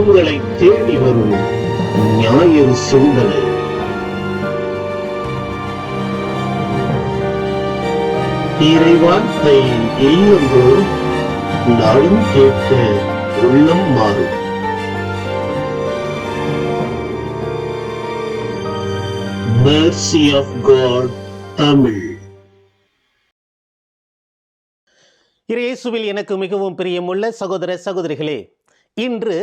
உங்களை தேடி வரும் ஞாயிறு சிந்தனை. இறைவார்த்தை இல்லந்தோறும் நாளும் கேட்க உள்ளம் மாறும். Mercy of God Tamil. இயேசுவில் எனக்கு மிகவும் பிரியமுள்ள சகோதர சகோதரிகளே, இன்று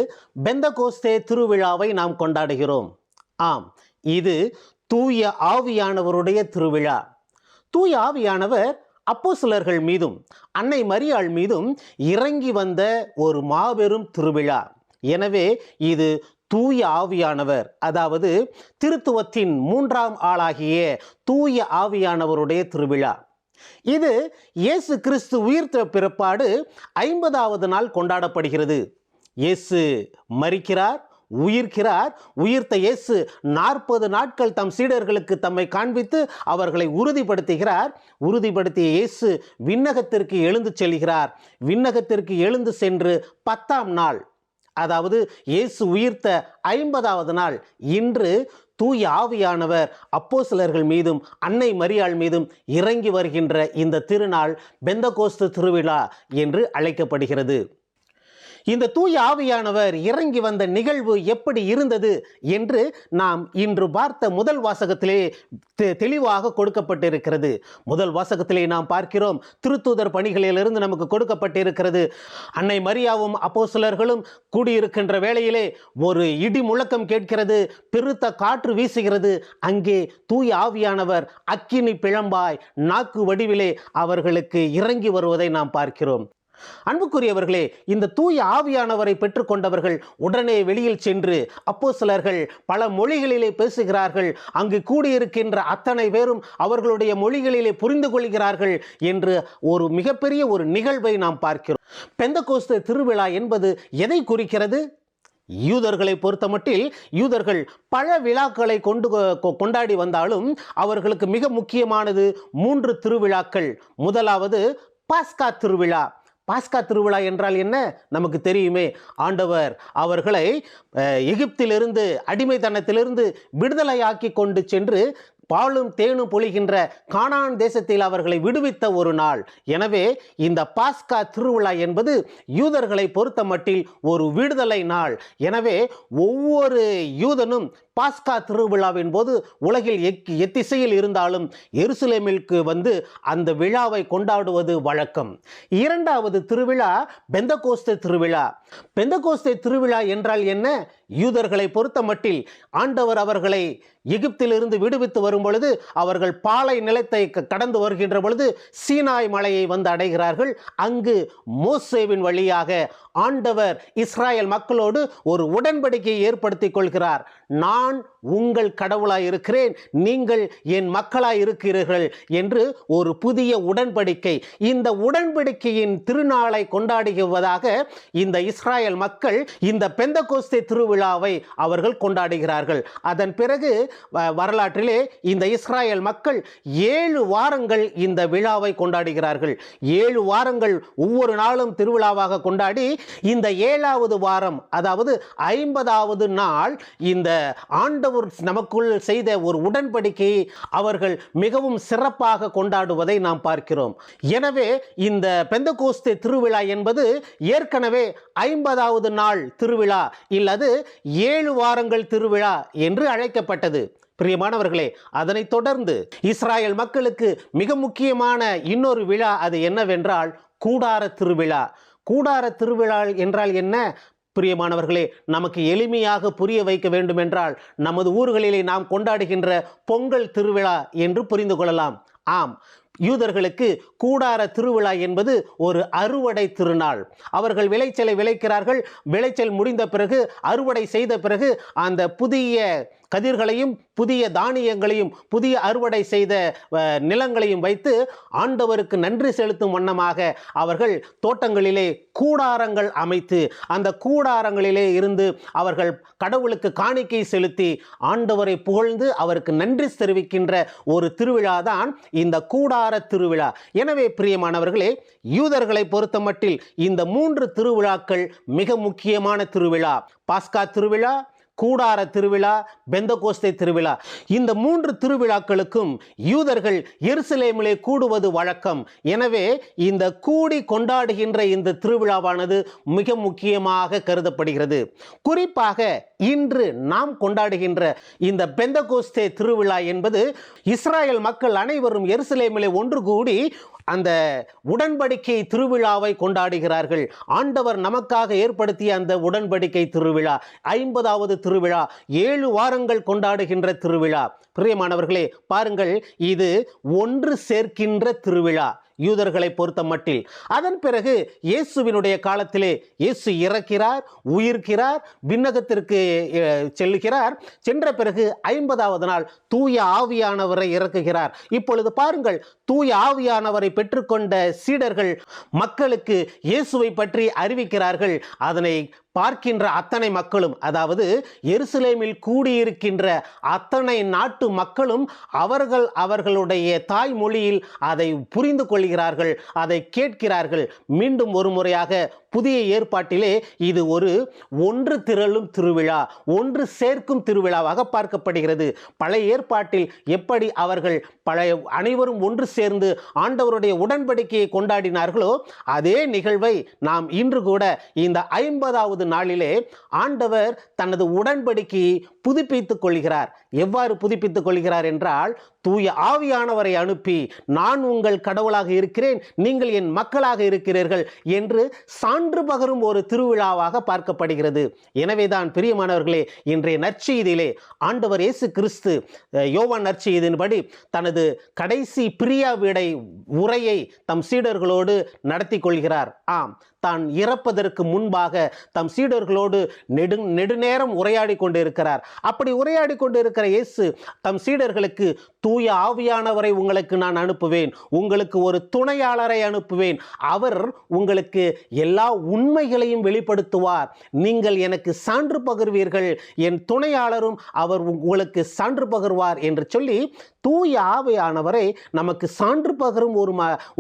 பெந்தகோஸ்தே திருவிழாவை நாம் கொண்டாடுகிறோம். ஆம், இது தூய ஆவியானவருடைய திருவிழா. தூய ஆவியானவர் அப்போஸ்தலர்கள் மீதும் அன்னை மரியாள் மீதும் இறங்கி வந்த ஒரு மாபெரும் திருவிழா. எனவே இது தூய ஆவியானவர், அதாவது திருத்துவத்தின் மூன்றாம் ஆளாகிய தூய ஆவியானவருடைய திருவிழா. இது இயேசு கிறிஸ்து உயிர்த்த பிற்பாடு 50வது நாள் கொண்டாடப்படுகிறது. இயேசு மரிக்கிறார், உயிர்க்கிறார். உயிர்த்த இயேசு 40 நாட்கள் தம் சீடர்களுக்கு தம்மை காண்பித்து அவர்களை உறுதிப்படுத்துகிறார். உறுதிப்படுத்திய இயேசு விண்ணகத்திற்கு எழுந்து செல்கிறார். விண்ணகத்திற்கு எழுந்து சென்று 10ஆம் நாள், அதாவது இயேசு உயிர்த்த 50வது நாள் இன்று தூய ஆவியானவர் அப்போஸ்தலர்கள் மீதும் அன்னை மரியாள் மீதும் இறங்கி வருகின்ற இந்த திருநாள் பெந்தகோஸ்து திருவிழா என்று அழைக்கப்படுகிறது. இந்த தூய ஆவியானவர் இறங்கி வந்த நிகழ்வு எப்படி இருந்தது என்று நாம் இன்று பார்த்த முதல் வாசகத்திலே தெளிவாக கொடுக்கப்பட்டிருக்கிறது. முதல் வாசகத்திலே நாம் பார்க்கிறோம், திருத்தூதர் பணிகளிலிருந்து நமக்கு கொடுக்கப்பட்டிருக்கிறது. அன்னை மரியாவும் அப்போஸ்தலர்களும் கூடியிருக்கின்ற வேளையிலே ஒரு இடி முழக்கம் கேட்கிறது, பெருத்த காற்று வீசுகிறது. அங்கே தூய ஆவியானவர் அக்கினி பிழம்பாய் நாக்கு வடிவிலே அவர்களுக்கு இறங்கி வருவதை நாம் பார்க்கிறோம். அன்புக்குரியவர்களே, இந்த தூய ஆவியானவரை பெற்றுக்கொண்டவர்கள் உடனே வெளியில் சென்று அப்போஸ்தலர்கள் பல மொழிகளிலே பேசுகிறார்கள். அங்கு கூடியிருக்கின்ற அத்தனை பேரும் அவர்களுடைய மொழிகளிலே புரிந்து கொள்கிறார்கள் என்று ஒரு மிகப்பெரிய ஒரு நிகழ்வை நாம் பார்க்கிறோம். பெந்தகோஸ்து திருவிழா என்பது எதை குறிக்கிறது? யூதர்களை பொறுத்தமட்டில் யூதர்கள் பல விழாக்களை கொண்டாடி வந்தாலும் அவர்களுக்கு மிக முக்கியமானது 3 திருவிழாக்கள். முதலாவது பாஸ்கா திருவிழா. பாஸ்கா திருவிழா என்றால் என்ன? நமக்கு தெரியுமே. ஆண்டவர் அவர்களை எகிப்திலிருந்து, அடிமைத்தனத்திலிருந்து விடுதலையாக்கி கொண்டு சென்று பாலும் தேனும் பொழிகின்ற கானான் தேசத்தில் அவர்களை விடுவித்த ஒரு நாள். எனவே இந்த பாஸ்கா திருவிழா என்பது யூதர்களை பொறுத்த மட்டில் ஒரு விடுதலை நாள். எனவே ஒவ்வொரு யூதனும் பாஸ்கா திருவிழாவின் போது உலகில் எத்திசையில் இருந்தாலும் எருசலேமிற்கு வந்து அந்த விழாவை கொண்டாடுவது வழக்கம். இரண்டாவது திருவிழா பெந்தகோஸ்தே திருவிழா. பெந்தகோஸ்தே திருவிழா என்றால் என்ன? யூதர்களை பொறுத்த மட்டில் ஆண்டவர் அவர்களை எகிப்திலிருந்து விடுவித்து வரும் பொழுது அவர்கள் பாலை நிலத்தை கடந்து வருகின்ற பொழுது சீனாய் மலையை வந்து அடைகிறார்கள். அங்கு மோசேவின் வழியாக ஆண்டவர் இஸ்ராயல் மக்களோடு ஒரு உடன்படிக்கையை ஏற்படுத்திக் கொள்கிறார். நான் உங்கள் கடவுளாய் இருக்கிறேன், நீங்கள் என் மக்களாய் இருக்கிறீர்கள் என்று ஒரு புதிய உடன்படிக்கை. இந்த உடன்படிக்கையின் திருநாளை கொண்டாடுவதாக இந்த இஸ்ராயல் மக்கள் இந்த பெந்தகோஸ்தே திருவிழாவை அவர்கள் கொண்டாடுகிறார்கள். அதன் பிறகு வரலாற்றிலே இந்த இஸ்ராயல் மக்கள் 7 வாரங்கள் இந்த விழாவை கொண்டாடுகிறார்கள். 7 வாரங்கள் ஒவ்வொரு நாளும் திருவிழாவாக கொண்டாடி இந்த 7வது வாரம், அதாவது 50வது நாள், இந்த ஆண்டவர் நமக்குள் செய்த ஒரு உடன்படிக்கையை அவர்கள் மிகவும் சிறப்பாக கொண்டாடுவதை நாம் பார்க்கிறோம். எனவே இந்த பெந்தகோஸ்தே திருவிழா என்பது ஏற்கனவே 50வது நாள் திருவிழா இல்லது 7 வாரங்கள் திருவிழா என்று அழைக்கப்பட்டது. பிரியமானவர்களே, அதனைத் தொடர்ந்து இஸ்ராயல் மக்களுக்கு மிக முக்கியமான இன்னொரு விழா, அது என்னவென்றால் கூடார திருவிழா. கூடார திருவிழா என்றால் என்ன? பிரியமானவர்களே, நமக்கு எளிமையாக புரிய வைக்க வேண்டும் என்றால் நமது ஊர்களிலே நாம் கொண்டாடுகின்ற பொங்கல் திருவிழா என்று புரிந்து கொள்ளலாம். ஆம், யூதர்களுக்கு கூடார திருவிழா என்பது ஒரு அறுவடை திருநாள். அவர்கள் விளைச்சலை விளைக்கிறார்கள். விளைச்சல் முடிந்த பிறகு, அறுவடை செய்த பிறகு அந்த புதிய கதிர்களையும் புதிய தானியங்களையும் புதிய அறுவடை செய்த நிலங்களையும் வைத்து ஆண்டவருக்கு நன்றி செலுத்தும் வண்ணமாக அவர்கள் தோட்டங்களிலே கூடாரங்கள் அமைத்து அந்த கூடாரங்களிலே இருந்து அவர்கள் கடவுளுக்கு காணிக்கை செலுத்தி ஆண்டவரை புகழ்ந்து அவருக்கு நன்றி தெரிவிக்கின்ற ஒரு திருவிழாதான் இந்த கூடார கூடார திருவிழா. எனவே பிரியமானவர்களே, யூதர்களை பொறுத்த மட்டில் இந்த 3 திருவிழாக்கள் மிக முக்கியமான திருவிழா. பாஸ்கா திருவிழா, கூடார திருவிழா, பெந்தகோஸ்தே திருவிழா. இந்த 3 திருவிழாக்களுக்கும் யூதர்கள் எருசலேமிலே கூடுவது வழக்கம். எனவே இந்த கூடி கொண்டாடுகின்ற இந்த திருவிழாவானது மிக முக்கியமாக கருதப்படுகிறது. குறிப்பாக இன்று நாம் கொண்டாடுகின்ற இந்த பெந்தகோஸ்தே திருவிழா என்பது இஸ்ராயல் மக்கள் அனைவரும் எருசலேமிலே ஒன்று கூடி அந்த உடன்படிக்கை திருவிழாவை கொண்டாடுகிறார்கள். ஆண்டவர் நமக்காக ஏற்படுத்திய அந்த உடன்படிக்கை திருவிழா 50வது திருவிழா, 7 வாரங்கள் கொண்டாடுகின்ற திருவிழா. பிரியமானவர்களே, பாருங்கள், இது ஒன்று சேர்க்கின்ற திருவிழா யூதர்களை பொறுத்த மட்டில். அதன் பிறகு இயேசுவினுடைய காலத்திலே இயேசு இறக்கிறார், உயிர்க்கிறார், விண்ணகத்திற்கு செல்லுகிறார். சென்ற பிறகு 50வது நாள் தூய ஆவியானவரை இறக்குகிறார். இப்பொழுது பாருங்கள், தூய ஆவியானவரை பெற்றுக்கொண்ட சீடர்கள் மக்களுக்கு இயேசுவை பற்றி அறிவிக்கிறார்கள். அதனை பார்க்கின்ற அத்தனை மக்களும், அதாவது எருசலேமில் கூடியிருக்கின்ற அத்தனை நாட்டு மக்களும் அவர்களுடைய தாய்மொழியில் அதை புரிந்து கொள்கிறார்கள், அதை கேட்கிறார்கள். மீண்டும் ஒரு முறையாக புதிய ஏற்பாட்டிலே இது ஒரு ஒன்று திரளும் திருவிழா, ஒன்று சேர்க்கும் திருவிழாவாக பார்க்கப்படுகிறது. பழைய ஏற்பாட்டில் எப்படி அவர்கள் அனைவரும் ஒன்று சேர்ந்து ஆண்டவருடைய உடன்படிக்கையை கொண்டாடினார்களோ அதே நிகழ்வை நாம் இன்று கூட இந்த 50வது நாளிலே ஆண்டவர் தனது உடன்படிக்கையை புதுப்பித்துக் கொள்கிறார். எவ்வாறு புதுப்பித்துக் கொள்கிறார் என்றால், தூய ஆவியானவரை அனுப்பி, நான் உங்கள் கடவுளாக இருக்கிறேன், நீங்கள் என் மக்களாக இருக்கிறீர்கள் என்று சான்று பகரும் ஒரு திருவிழாவாக பார்க்கப்படுகிறது. எனவேதான் பிரியமானவர்களே, இன்றைய நற்செய்தியிலே ஆண்டவர் இயேசு கிறிஸ்து யோவான் நற்செய்தியின்படி தனது கடைசி பிரியா விடை உரையை தம் சீடர்களோடு நடத்தி கொள்கிறார். ஆம், தான் இறப்பதற்கு முன்பாக தம் சீடர்களோடு நெடுநேரம் உரையாடி கொண்டிருக்கிறார். அப்படி உரையாடி கொண்டிருக்கிற இயேசு தம் சீடர்களுக்கு, தூய ஆவியானவரை உங்களுக்கு நான் அனுப்புவேன், உங்களுக்கு ஒரு துணையாளரை அனுப்புவேன், அவர் உங்களுக்கு எல்லா உண்மைகளையும் வெளிப்படுத்துவார், நீங்கள் எனக்கு சான்று பகர்வீர்கள், என் துணையாளரும் அவர் உங்களுக்கு சான்று பகர்வார் என்று சொல்லி தூய ஆவியானவரை நமக்கு சான்று பகரும்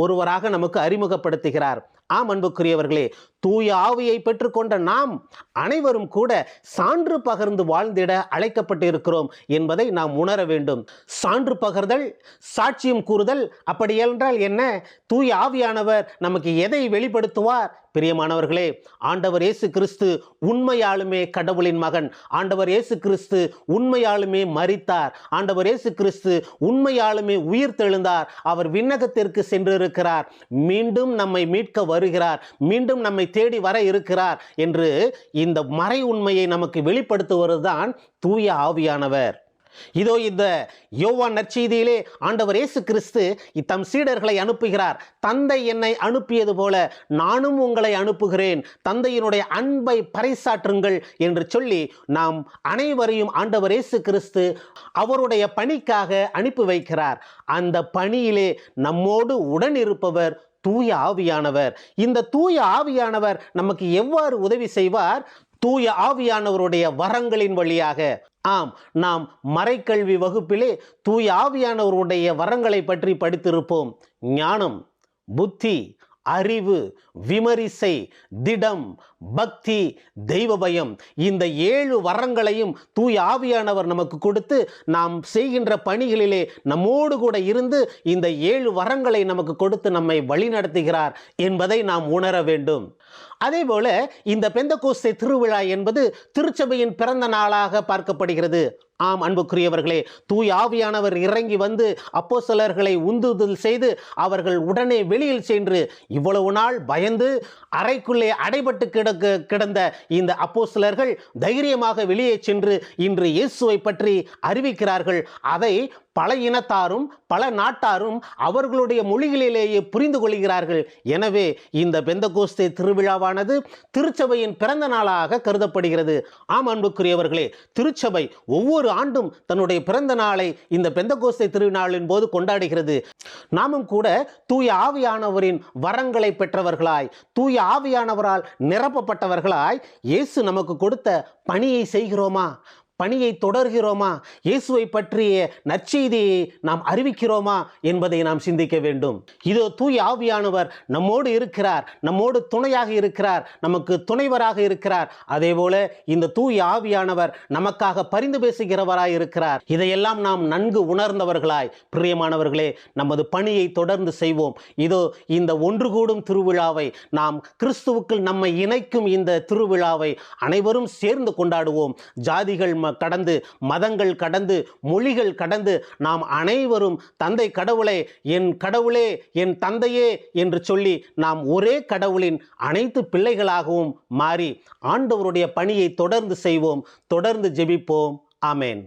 ஒருவராக நமக்கு அறிமுகப்படுத்துகிறார். ஆம் அன்புக்குரியவர்களே, தூய ஆவியை பெற்றுக்கொண்ட நாம் அனைவரும் கூட சான்று பகர்ந்து வாழ்ந்திட அழைக்கப்பட்டு இருக்கிறோம் என்பதை நாம் உணர வேண்டும். சான்று பகர்தல், சாட்சியம் கூறுதல், அப்படி என்றால் என்ன? தூய ஆவியானவர் நமக்கு எதை வெளிப்படுத்துவார்? பிரியமானவர்களே, ஆண்டவர் இயேசு கிறிஸ்து உண்மையாலுமே கடவுளின் மகன். ஆண்டவர் இயேசு கிறிஸ்து உண்மையாலுமே மரித்தார். ஆண்டவர் இயேசு கிறிஸ்து உண்மையாலுமே உயிர் தெழுந்தார். அவர் விண்ணகத்திற்கு சென்றிருக்கிறார். மீண்டும் நம்மை மீட்க வருகிறார். மீண்டும் நம்மை தேடி வர இருக்கிறார் என்று இந்த மறை உண்மையை நமக்கு வெளிப்படுத்துவதுதான் தூய ஆவியானவர். இதோ இந்த யோவான் நற்செய்தியிலே ஆண்டவர் இயேசு கிறிஸ்து தம் சீடர்களை அனுப்புகிறார். தந்தை என்னை அனுப்பியது போல நானும் உங்களை அனுப்புகிறேன், தந்தையினுடைய அன்பை பறைசாற்றுங்கள் என்று சொல்லி நாம் அனைவரையும் ஆண்டவர் இயேசு கிறிஸ்து அவருடைய பணிக்காக அனுப்பி வைக்கிறார். அந்த பணியிலே நம்மோடு உடன் இருப்பவர் தூய ஆவியானவர். இந்த தூய ஆவியானவர் நமக்கு எவ்வாறு உதவி செய்வார்? தூய ஆவியானவருடைய வரங்களின் வழியாக. ஆம், நாம் மறைக்கல்வி வகுப்பிலே தூய ஆவியானவருடைய வரங்களை பற்றி படித்திருப்போம். ஞானம், புத்தி, அறிவு, விமரிசை, திடம், பக்தி, தெய்வ பயம், இந்த 7 வரங்களையும் தூய ஆவியானவர் நமக்கு கொடுத்து நாம் செய்கின்ற பணிகளிலே நம்மோடு கூட இருந்து இந்த 7 வரங்களை நமக்கு கொடுத்து நம்மை வழிநடத்துகிறார் என்பதை நாம் உணர வேண்டும். அதேபோல இந்த பெந்தகோஸ்தே திருவிழா என்பது திருச்சபையின் பிறந்த நாளாக பார்க்கப்படுகிறது. ஆம் அன்புக்குரியவர்களே, தூய ஆவியானவர் இறங்கி வந்து அப்போஸ்தலர்களை உந்துதல் செய்து அவர்கள் உடனே வெளியில் சென்று, இவ்வளவு நாள் பயந்து அறைக்குள்ளே அடைபட்டு கிடந்த இந்த அப்போஸ்தலர்கள் தைரியமாக வெளியே சென்று இன்று இயேசுவை பற்றி அறிவிக்கிறார்கள். அதை பல இனத்தாரும் பல நாட்டாரும் அவர்களுடைய மொழிகளிலேயே புரிந்து கொள்கிறார்கள். எனவே இந்த பெந்தகோஸ்தே திருவிழாவானது திருச்சபையின் பிறந்த நாளாக கருதப்படுகிறது. ஆம் அன்புக்குரியவர்களே, திருச்சபை ஒவ்வொரு ஆண்டும் தன்னுடைய பிறந்த நாளை இந்த பெந்தகோஸ்தே திருநாளின் போது கொண்டாடுகிறது. நாமும் கூட தூய ஆவியானவரின் வரங்களை பெற்றவர்களாய், தூய ஆவியானவரால் நிரப்பப்பட்டவர்களாய் இயேசு நமக்கு கொடுத்த பணியை செய்கிறோமா? பணியை தொடர்கிறோமா? இயேசுவை பற்றிய நற்செய்தியை நாம் அறிவிக்கிறோமா என்பதை நாம் சிந்திக்க வேண்டும். இதோ தூய ஆவியானவர் நம்மோடு இருக்கிறார், நம்மோடு துணையாக இருக்கிறார், நமக்கு துணைவராக இருக்கிறார். அதேபோல இந்த தூய ஆவியானவர் நமக்காக பரிந்து பேசுகிறவராய் இருக்கிறார். இதையெல்லாம் நாம் நன்கு உணர்ந்தவர்களாய் பிரியமானவர்களே நமது பணியை தொடர்ந்து செய்வோம். இதோ இந்த ஒன்று கூடும் திருவிழாவை, நாம் கிறிஸ்துவுக்குள் நம்மை இணைக்கும் இந்த திருவிழாவை அனைவரும் சேர்ந்து கொண்டாடுவோம். ஜாதிகள் கடந்து, மதங்கள் கடந்து, மொழிகள் கடந்து நாம் அனைவரும் தந்தை கடவுளே, என் கடவுளே, என் தந்தையே என்று சொல்லி நாம் ஒரே கடவுளின் அனைத்து பிள்ளைகளாகவும் மாறி ஆண்டவருடைய பணியை தொடர்ந்து செய்வோம், தொடர்ந்து ஜெபிப்போம். ஆமென்.